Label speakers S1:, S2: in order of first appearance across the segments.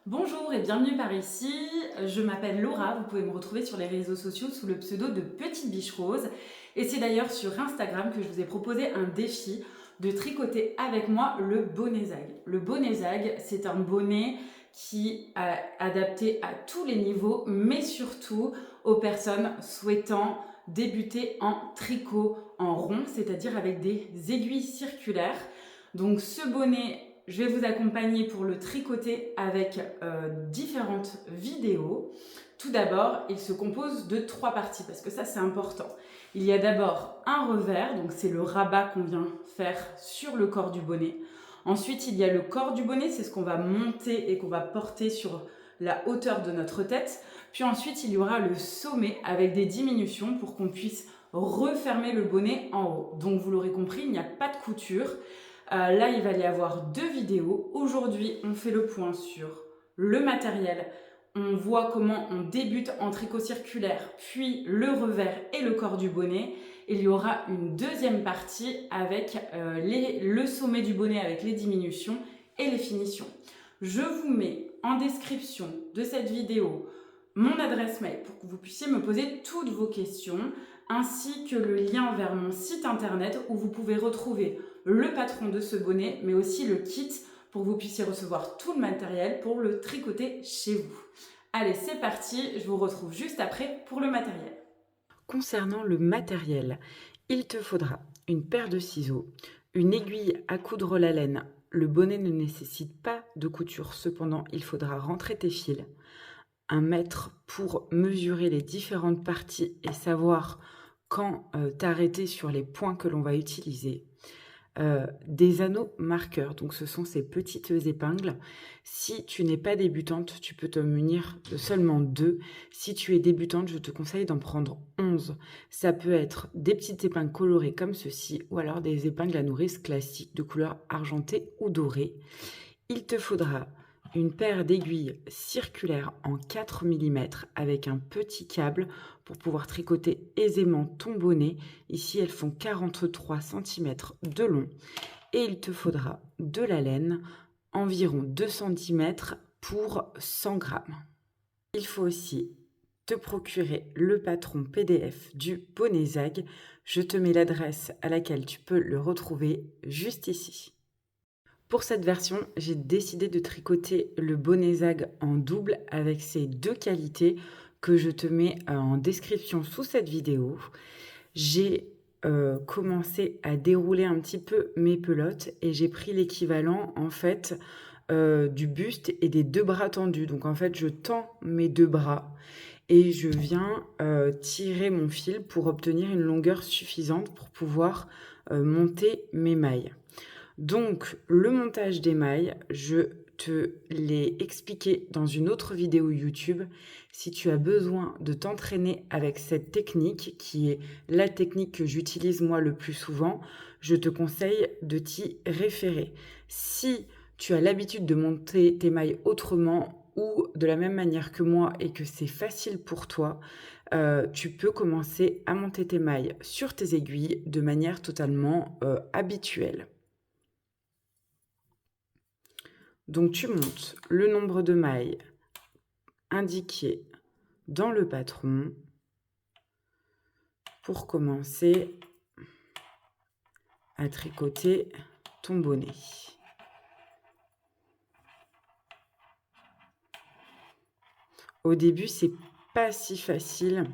S1: Bonjour et bienvenue par ici. Je m'appelle Laura, vous pouvez me retrouver sur les réseaux sociaux sous le pseudo de Petite Biche Rose. Et c'est d'ailleurs sur Instagram que je vous ai proposé un défi de tricoter avec moi le bonnet zag. Le bonnet zag, c'est un bonnet qui est adapté à tous les niveaux, mais surtout aux personnes souhaitant débuter en tricot en rond, c'est-à-dire avec des aiguilles circulaires. Donc ce bonnet, je vais vous accompagner pour le tricoter avec différentes vidéos. Tout d'abord, il se compose de 3 parties parce que ça c'est important. Il y a d'abord un revers, donc c'est le rabat qu'on vient faire sur le corps du bonnet. Ensuite, il y a le corps du bonnet, c'est ce qu'on va monter et qu'on va porter sur la hauteur de notre tête. Puis ensuite, il y aura le sommet avec des diminutions pour qu'on puisse refermer le bonnet en haut. Donc vous l'aurez compris, il n'y a pas de couture. Là, il va y avoir 2 vidéos. Aujourd'hui, on fait le point sur le matériel. On voit comment on débute en tricot circulaire, puis le revers et le corps du bonnet. Il y aura une deuxième partie avec le sommet du bonnet avec les diminutions et les finitions. Je vous mets en description de cette vidéo mon adresse mail pour que vous puissiez me poser toutes vos questions, ainsi que le lien vers mon site internet où vous pouvez retrouver le patron de ce bonnet, mais aussi le kit pour que vous puissiez recevoir tout le matériel pour le tricoter chez vous. Allez, c'est parti, je vous retrouve juste après pour le matériel.
S2: Concernant le matériel, il te faudra une paire de ciseaux, une aiguille à coudre la laine. Le bonnet ne nécessite pas de couture, cependant il faudra rentrer tes fils, un mètre pour mesurer les différentes parties et savoir quand t'arrêter sur les points que l'on va utiliser. Des anneaux marqueurs, donc ce sont ces petites épingles. Si tu n'es pas débutante, tu peux te munir de seulement 2. Si tu es débutante, je te conseille d'en prendre 11. Ça peut être des petites épingles colorées comme ceci, ou alors des épingles à nourrice classiques de couleur argentée ou dorée. Il te faudra une paire d'aiguilles circulaires en 4 mm avec un petit câble pour pouvoir tricoter aisément ton bonnet. Ici, elles font 43 cm de long. Et il te faudra de la laine, environ 2 cm pour 100 g. Il faut aussi te procurer le patron PDF du bonnet zag. Je te mets l'adresse à laquelle tu peux le retrouver juste ici. Pour cette version, j'ai décidé de tricoter le bonnet zag en double avec ces 2 qualités que je te mets en description sous cette vidéo. J'ai commencé à dérouler un petit peu mes pelotes et j'ai pris l'équivalent en fait du buste et des 2 bras tendus. Donc en fait, je tends mes 2 bras et je viens tirer mon fil pour obtenir une longueur suffisante pour pouvoir monter mes mailles. Donc, le montage des mailles, je te l'ai expliqué dans une autre vidéo YouTube. Si tu as besoin de t'entraîner avec cette technique, qui est la technique que j'utilise moi le plus souvent, je te conseille de t'y référer. Si tu as l'habitude de monter tes mailles autrement ou de la même manière que moi et que c'est facile pour toi, tu peux commencer à monter tes mailles sur tes aiguilles de manière totalement habituelle. Donc tu montes le nombre de mailles indiqué dans le patron pour commencer à tricoter ton bonnet. Au début, c'est pas si facile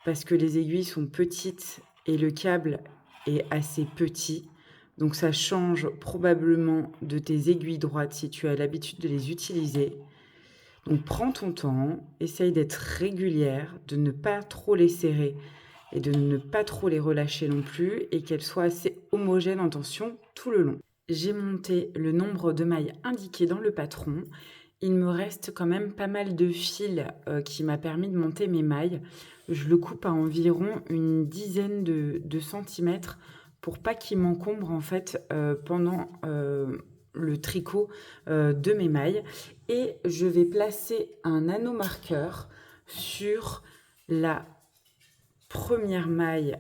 S2: parce que les aiguilles sont petites et le câble est assez petit. Donc ça change probablement de tes aiguilles droites si tu as l'habitude de les utiliser. Donc prends ton temps, essaye d'être régulière, de ne pas trop les serrer et de ne pas trop les relâcher non plus et qu'elles soient assez homogènes en tension tout le long. J'ai monté le nombre de mailles indiqué dans le patron. Il me reste quand même pas mal de fil qui m'a permis de monter mes mailles. Je le coupe à environ une dizaine de centimètres pour pas qu'il m'encombre en fait pendant le tricot de mes mailles. Et je vais placer un anneau marqueur sur la première maille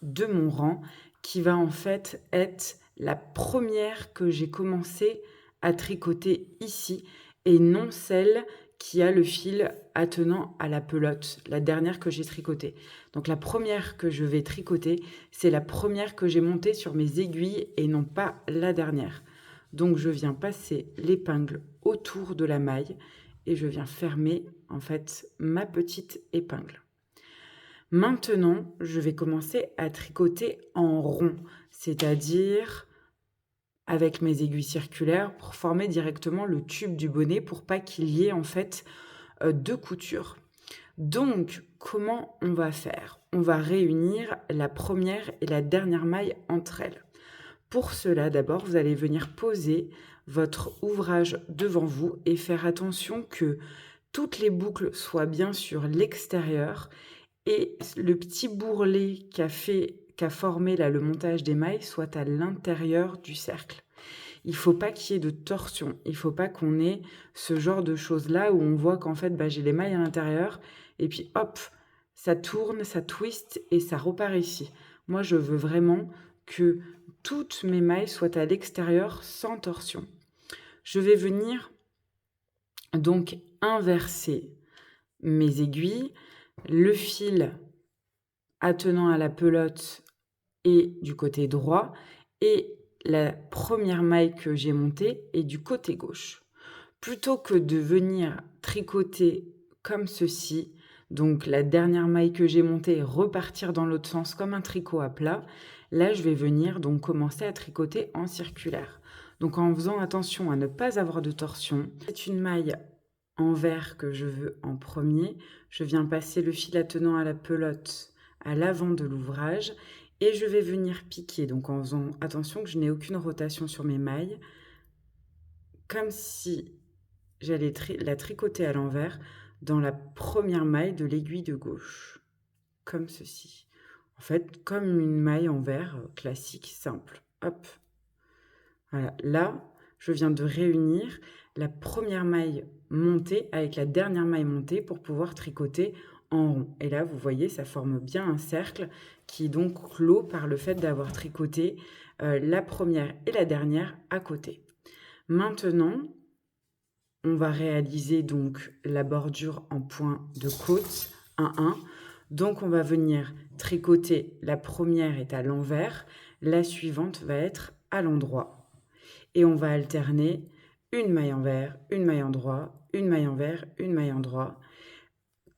S2: de mon rang qui va en fait être la première que j'ai commencé à tricoter ici et non celle qui a le fil attenant à la pelote, la dernière que j'ai tricotée. Donc la première que je vais tricoter, c'est la première que j'ai montée sur mes aiguilles et non pas la dernière. Donc je viens passer l'épingle autour de la maille et je viens fermer en fait ma petite épingle. Maintenant, je vais commencer à tricoter en rond, c'est-à-dire avec mes aiguilles circulaires pour former directement le tube du bonnet pour pas qu'il y ait en fait 2 coutures. Donc, comment on va faire? On va réunir la première et la dernière maille entre elles. Pour cela, d'abord, vous allez venir poser votre ouvrage devant vous et faire attention que toutes les boucles soient bien sur l'extérieur et le petit bourrelet qu'a formé là le montage des mailles soit à l'intérieur du cercle. Il ne faut pas qu'il y ait de torsion. Il ne faut pas qu'on ait ce genre de choses-là où on voit qu'en fait, j'ai les mailles à l'intérieur et puis hop, ça tourne, ça twist et ça repart ici. Moi, je veux vraiment que toutes mes mailles soient à l'extérieur sans torsion. Je vais venir donc inverser mes aiguilles, le fil attenant à la pelote est du côté droit et la première maille que j'ai montée est du côté gauche. Plutôt que de venir tricoter comme ceci, donc la dernière maille que j'ai montée et repartir dans l'autre sens comme un tricot à plat, là je vais venir donc commencer à tricoter en circulaire. Donc en faisant attention à ne pas avoir de torsion. C'est une maille en vert que je veux en premier. Je viens passer le fil attenant à la pelote à l'avant de l'ouvrage et je vais venir piquer, donc en faisant attention que je n'ai aucune rotation sur mes mailles, comme si j'allais la tricoter à l'envers dans la première maille de l'aiguille de gauche, comme ceci. En fait, comme une maille en vert classique, simple. Hop. Voilà. Là, je viens de réunir la première maille montée avec la dernière maille montée pour pouvoir tricoter en rond. Et là, vous voyez, ça forme bien un cercle qui est donc clos par le fait d'avoir tricoté la première et la dernière à côté. Maintenant, on va réaliser donc la bordure en point de côte 1-1. Donc, on va venir tricoter, la première est à l'envers, la suivante va être à l'endroit. Et on va alterner une maille envers, une maille endroit, une maille envers, une maille endroit.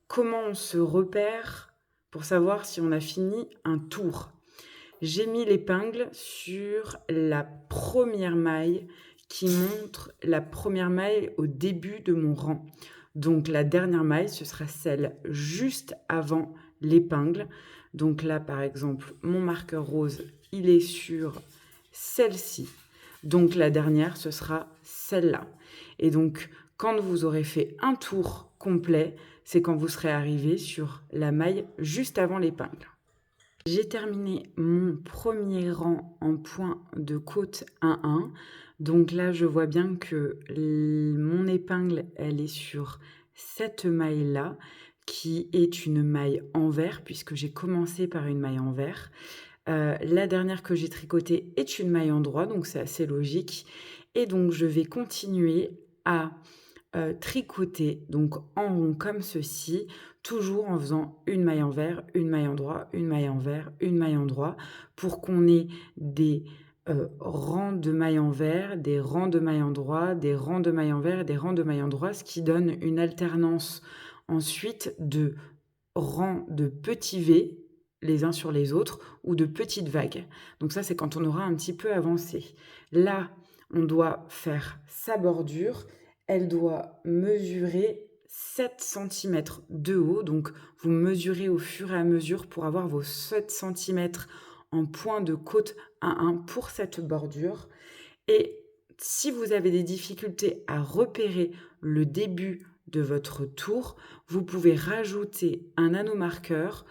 S2: Comment on se repère pour savoir si on a fini un tour? J'ai mis l'épingle sur la première maille qui montre la première maille au début de mon rang. Donc la dernière maille, ce sera celle juste avant l'épingle. Donc là, par exemple, mon marqueur rose, il est sur celle-ci. Donc la dernière, ce sera celle-là. Et donc, quand vous aurez fait un tour complet, c'est quand vous serez arrivé sur la maille juste avant l'épingle. J'ai terminé mon premier rang en point de côte 1-1. Donc là, je vois bien que mon épingle, elle est sur cette maille-là, qui est une maille envers, puisque j'ai commencé par une maille envers. La dernière que j'ai tricotée est une maille endroit, donc c'est assez logique. Et donc, je vais continuer à tricoter donc en rond comme ceci, toujours en faisant une maille envers, une maille endroit, une maille envers, une maille endroit, pour qu'on ait des rangs de mailles envers, des rangs de mailles endroit, des rangs de mailles envers et des rangs de mailles endroit, ce qui donne une alternance ensuite de rangs de petits V les uns sur les autres ou de petites vagues. Donc ça, c'est quand on aura un petit peu avancé. Là, on doit faire sa bordure. Elle doit mesurer 7 cm de haut. Donc, vous mesurez au fur et à mesure pour avoir vos 7 cm en point de côte 1-1 pour cette bordure. Et si vous avez des difficultés à repérer le début de votre tour, vous pouvez rajouter un anneau marqueur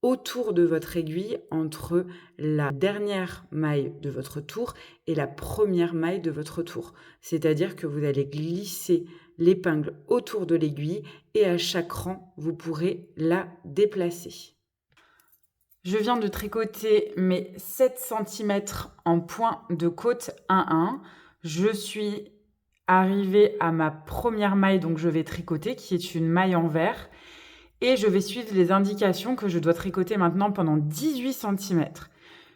S2: autour de votre aiguille entre la dernière maille de votre tour et la première maille de votre tour. C'est-à-dire que vous allez glisser l'épingle autour de l'aiguille et à chaque rang, vous pourrez la déplacer. Je viens de tricoter mes 7 cm en point de côte 1-1. Je suis arriver à ma première maille, donc je vais tricoter, qui est une maille envers. Et je vais suivre les indications que je dois tricoter maintenant pendant 18 cm.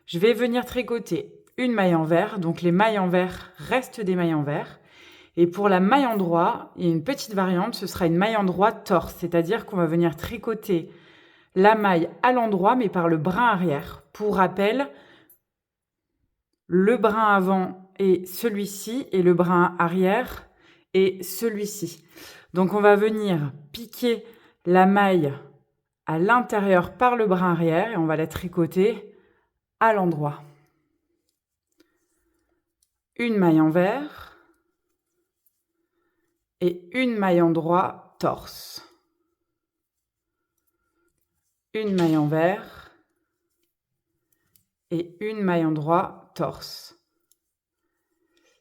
S2: Je vais venir tricoter une maille envers, donc les mailles envers restent des mailles envers. Et pour la maille endroit, il y a une petite variante, ce sera une maille endroit torse, c'est-à-dire qu'on va venir tricoter la maille à l'endroit, mais par le brin arrière. Pour rappel, le brin avant est celui-ci et le brin arrière est celui-ci. Donc on va venir piquer la maille à l'intérieur par le brin arrière et on va la tricoter à l'endroit. Une maille envers et une maille endroit torse. Une maille envers et une maille endroit torse.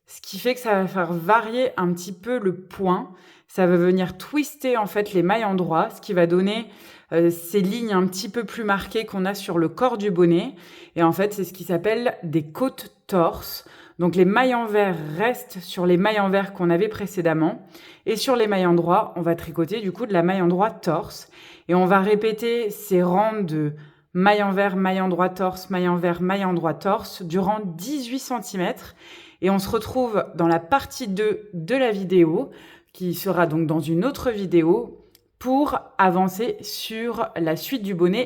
S2: Ce qui fait que ça va faire varier un petit peu le point. Ça va venir twister en fait les mailles endroit, ce qui va donner ces lignes un petit peu plus marquées qu'on a sur le corps du bonnet. Et en fait, c'est ce qui s'appelle des côtes torses. Donc les mailles envers restent sur les mailles envers qu'on avait précédemment. Et sur les mailles endroit, on va tricoter du coup de la maille endroit torse. Et on va répéter ces rangs de maille envers, maille endroit torse, maille envers, maille endroit torse durant 18 cm. Et on se retrouve dans la partie 2 de la vidéo, qui sera donc dans une autre vidéo, pour avancer sur la suite du bonnet